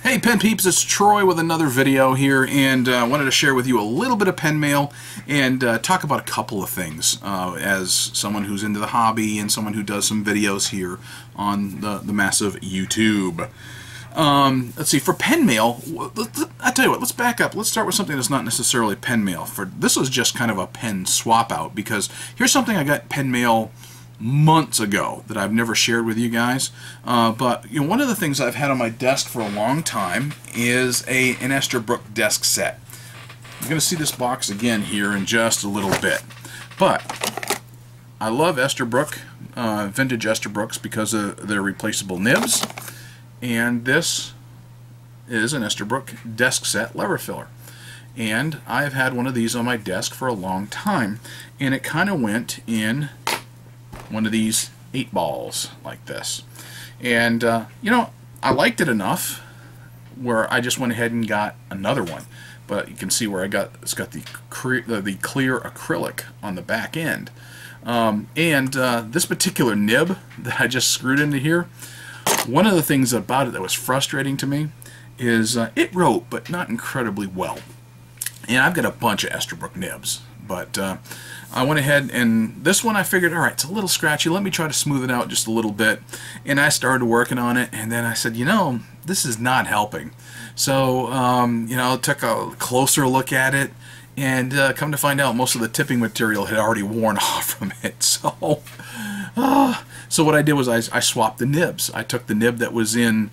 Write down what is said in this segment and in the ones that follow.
Hey pen peeps, it's Troy with another video here, and I wanted to share with you a little bit of pen mail and talk about a couple of things as someone who's into the hobby and someone who does some videos here on the massive YouTube. Let's see, for pen mail, I tell you what, let's back up. Let's start with something that's not necessarily pen mail. This was just kind of a pen swap out, because here's something I got pen mail months ago that I've never shared with you guys, but you know, one of the things I've had on my desk for a long time is an ESTERBROOK desk set. You're going to see this box again here in just a little bit, but I love ESTERBROOK, vintage ESTERBROOKs, because of their replaceable nibs, and this is an ESTERBROOK desk set lever filler. And I've had one of these on my desk for a long time, and it kind of went in one of these 8 balls like this, and you know, I liked it enough where I just went ahead and got another one. But you can see where it's got the clear acrylic on the back end, and this particular nib that I just screwed into here, one of the things about it that was frustrating to me is it wrote, but not incredibly well. And I've got a bunch of ESTERBROOK nibs, but I went ahead, and this one I figured, alright, it's a little scratchy, let me try to smooth it out just a little bit. And I started working on it, and then I said, you know, this is not helping. So, you know, took a closer look at it, and come to find out, most of the tipping material had already worn off from it. So, so what I did was I swapped the nibs. I took the nib that was in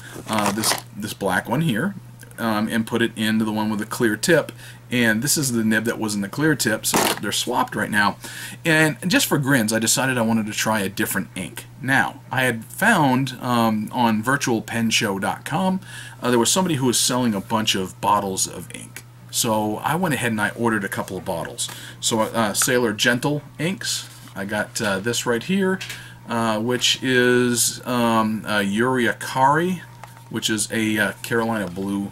this black one here, and put it into the one with the clear tip, and this is the nib that was in the clear tip, so they're swapped right now. And just for grins, I decided I wanted to try a different ink. Now, I had found on virtualpenshow.com there was somebody who was selling a bunch of bottles of ink, so I went ahead and I ordered a couple of bottles. So Sailor JENTLE inks, I got this right here, which is YURI-AKARI, which is a Carolina blue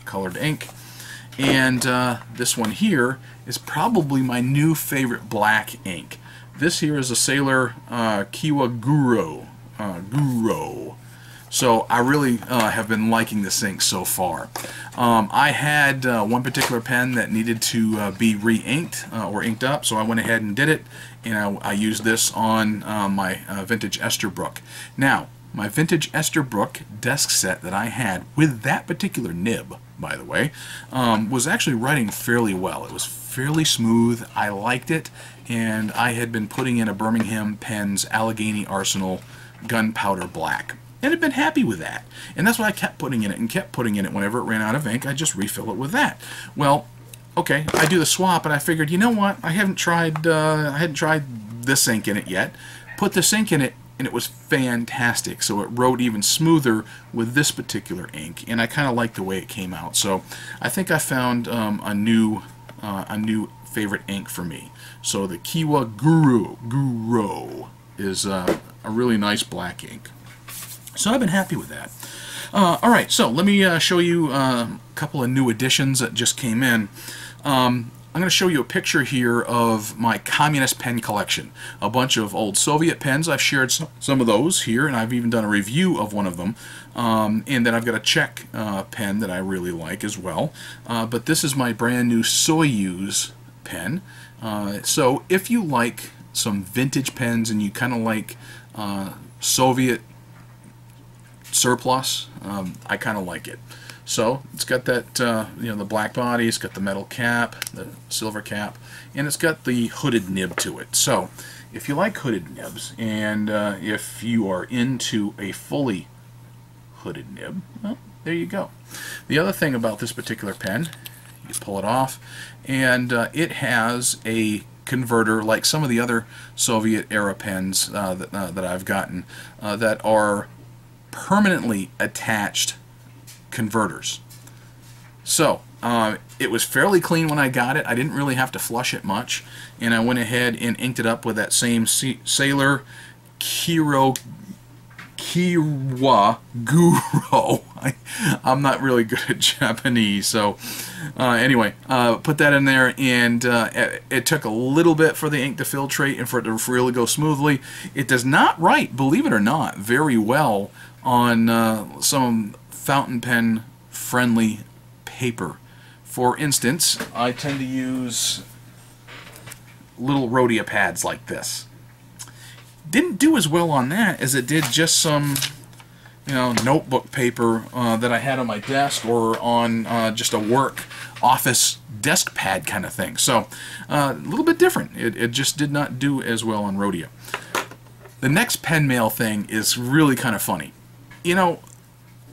colored ink, and this one here is probably my new favorite black ink. This here is a Sailor KIWA-GURO. So I really have been liking this ink so far. I had one particular pen that needed to be re-inked or inked up, so I went ahead and did it, and I used this on my vintage ESTERBROOK. Now, my vintage ESTERBROOK desk set that I had with that particular nib, by the way, was actually writing fairly well. It was fairly smooth. I liked it, and I had been putting in a Birmingham Pens Allegheny Arsenal Gunpowder Black, and had been happy with that. And that's what I kept putting in it, and kept putting in it. Whenever it ran out of ink, I just refill it with that. Well, okay, I do the swap, and I figured, you know what? I hadn't tried this ink in it yet. Put this ink in it, and it was fantastic. So it wrote even smoother with this particular ink, and I kind of liked the way it came out. So I think I found a new favorite ink for me. So the KIWA-GURO is a really nice black ink. So I've been happy with that. Alright, so let me show you a couple of new additions that just came in. I'm going to show you a picture here of my communist pen collection. A bunch of old Soviet pens. I've shared some of those here, and I've even done a review of one of them. And then I've got a Czech pen that I really like as well. But this is my brand new Soyuz pen. So if you like some vintage pens and you kind of like Soviet surplus, I kind of like it. So it's got that, you know, the black body, it's got the metal cap, the silver cap, and it's got the hooded nib to it. So if you like hooded nibs, and if you are into a fully hooded nib, well, there you go. The other thing about this particular pen, you pull it off, and it has a converter like some of the other Soviet era pens that I've gotten that are permanently attached converters. So it was fairly clean when I got it. I didn't really have to flush it much, and I went ahead and inked it up with that same Sailor KIWA-GURO. I'm not really good at Japanese, so anyway, put that in there, and it took a little bit for the ink to filtrate and for it to really go smoothly. It does not write, believe it or not, very well on some fountain pen friendly paper. For instance, I tend to use little rhodia pads like this. Didn't do as well on that as it did just some, you know, notebook paper that I had on my desk or on just a work office desk pad kind of thing. So a little bit different. It just did not do as well on rhodia. The next pen mail thing is really kind of funny. You know,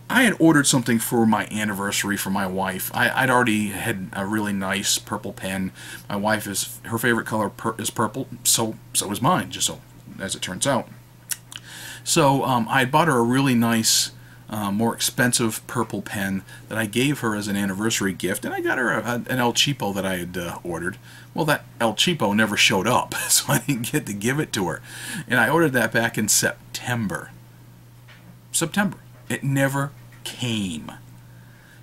I had ordered something for my anniversary for my wife. I'd already had a really nice purple pen. My wife her favorite color is purple, so is mine, just so as it turns out. So I bought her a really nice, more expensive purple pen that I gave her as an anniversary gift, and I got her an El Cheapo that I had ordered. Well, that El Cheapo never showed up, so I didn't get to give it to her. And I ordered that back in September. It never came.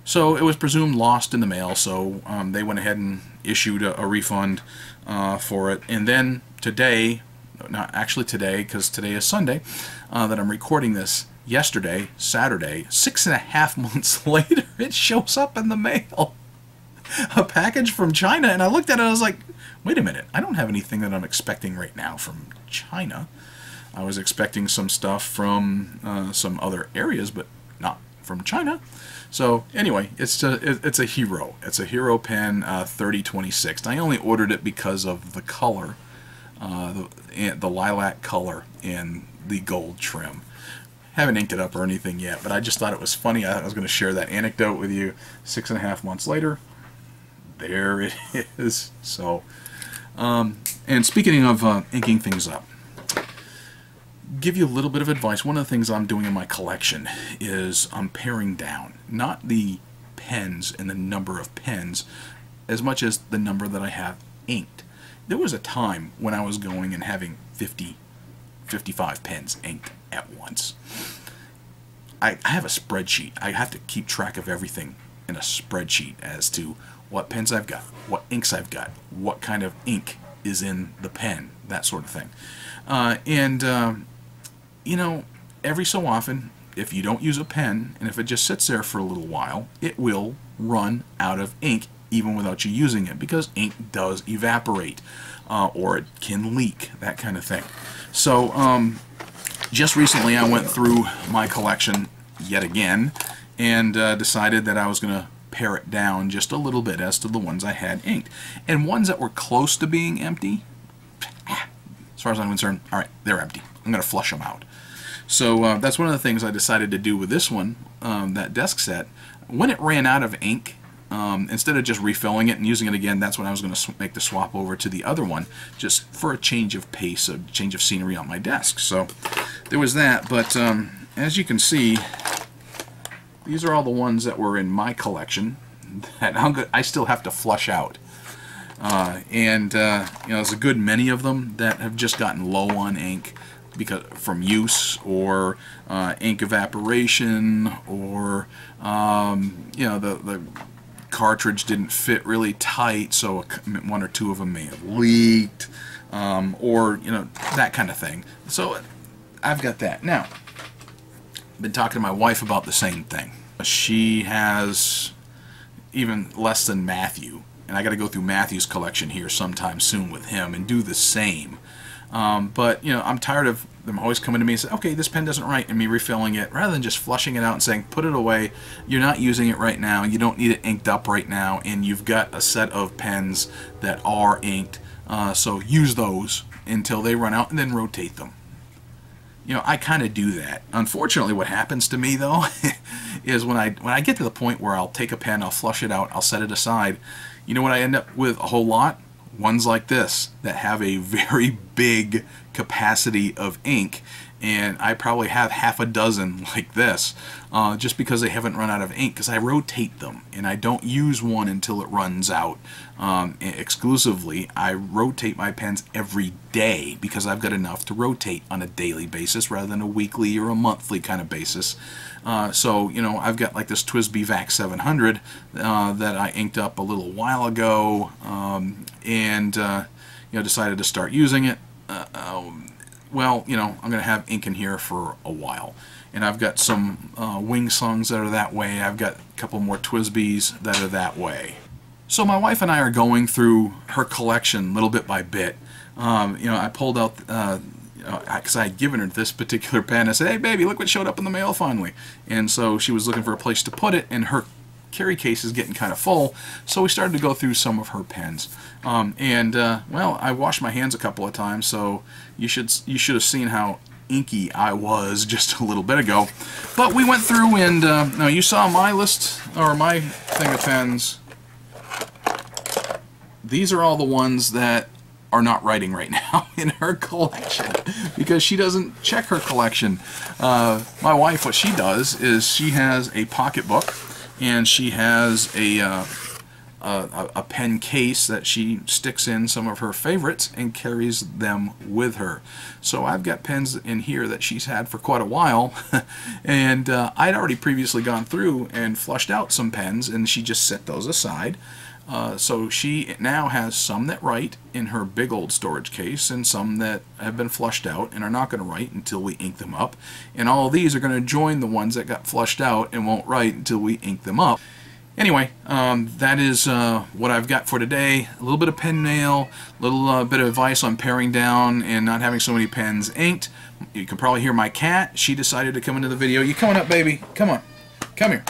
So it was presumed lost in the mail, so they went ahead and issued a refund for it. And then today, not actually today, because today is Sunday, that I'm recording this, yesterday, Saturday, 6.5 months later, it shows up in the mail. A package from China, and I looked at it and I was like, wait a minute, I don't have anything that I'm expecting right now from China. I was expecting some stuff from some other areas, but not from China. So anyway, it's a Hero. It's a Hero pen 3026. I only ordered it because of the color, the lilac color and the gold trim. Haven't inked it up or anything yet, but I just thought it was funny. I was going to share that anecdote with you. 6.5 months later, there it is. So, and speaking of inking things up, give you a little bit of advice. One of the things I'm doing in my collection is I'm paring down, not the pens and the number of pens, as much as the number that I have inked. There was a time when I was going and having 50, 55 pens inked at once. I have a spreadsheet. I have to keep track of everything in a spreadsheet as to what pens I've got, what inks I've got, what kind of ink is in the pen, that sort of thing. You know, every so often, if you don't use a pen, and if it just sits there for a little while, it will run out of ink even without you using it, because ink does evaporate, or it can leak, that kind of thing. So, just recently I went through my collection yet again, and decided that I was going to pare it down just a little bit as to the ones I had inked. And ones that were close to being empty, as far as I'm concerned, alright, they're empty. I'm going to flush them out. So that's one of the things I decided to do with this one, that desk set. When it ran out of ink, instead of just refilling it and using it again, that's when I was going to make the swap over to the other one, just for a change of pace, a change of scenery on my desk. So there was that, but as you can see, these are all the ones that were in my collection that I still have to flush out. You know, there's a good many of them that have just gotten low on ink because from use, or ink evaporation, or you know, the cartridge didn't fit really tight, so one or two of them may have leaked, or you know, that kind of thing. So I've got that. Now, I've been talking to my wife about the same thing. She has even less than Matthew, and I got to go through Matthew's collection here sometime soon with him and do the same. But you know, I'm tired of them always coming to me and saying, okay, this pen doesn't write, and me refilling it, rather than just flushing it out and saying, put it away, you're not using it right now, you don't need it inked up right now, and you've got a set of pens that are inked, so use those until they run out and then rotate them. You know, I kind of do that. Unfortunately, what happens to me though is when I get to the point where I'll take a pen, I'll flush it out, I'll set it aside, you know what I end up with a whole lot? Ones like this that have a very big capacity of ink, and I probably have half a dozen like this, just because they haven't run out of ink, because I rotate them and I don't use one until it runs out. Exclusively, I rotate my pens every day because I've got enough to rotate on a daily basis rather than a weekly or a monthly kind of basis. So, you know, I've got like this TWSBI VAC 700 that I inked up a little while ago, and you know, decided to start using it. Well, you know, I'm going to have ink in here for a while. and I've got some Wing Songs that are that way. I've got a couple more TWSBIs that are that way. So my wife and I are going through her collection little bit by bit. I pulled out, because I had given her this particular pen. I said, hey baby, look what showed up in the mail finally. And so she was looking for a place to put it, and her carry case is getting kind of full, so we started to go through some of her pens. Well, I washed my hands a couple of times, so you should have seen how inky I was just a little bit ago. But we went through, and now you saw my list, or my thing of pens. These are all the ones that are not writing right now in her collection, because she doesn't check her collection. My wife, what she does is she has a pocketbook, and she has a pen case that she sticks in some of her favorites and carries them with her. So I've got pens in here that she's had for quite a while, and I'd already previously gone through and flushed out some pens, and she just set those aside. So she now has some that write in her big old storage case, and some that have been flushed out and are not going to write until we ink them up. And all of these are going to join the ones that got flushed out and won't write until we ink them up. Anyway, that is what I've got for today. A little bit of pen mail, a little bit of advice on paring down and not having so many pens inked. You can probably hear my cat. She decided to come into the video. You coming up, baby? Come on. Come here.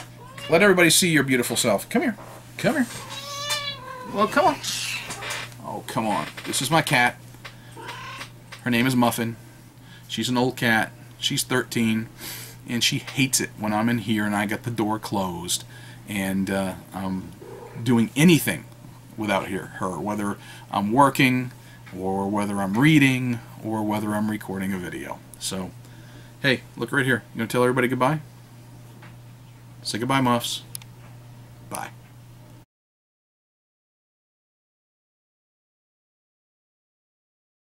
Let everybody see your beautiful self. Come here. Come here. Well, come on. Oh, come on. This is my cat. Her name is Muffin. She's an old cat. She's 13, and she hates it when I'm in here and I got the door closed and I'm doing anything without her, whether I'm working or whether I'm reading or whether I'm recording a video. So, hey, look right here. You gonna tell everybody goodbye? Say goodbye, Muffs. Bye.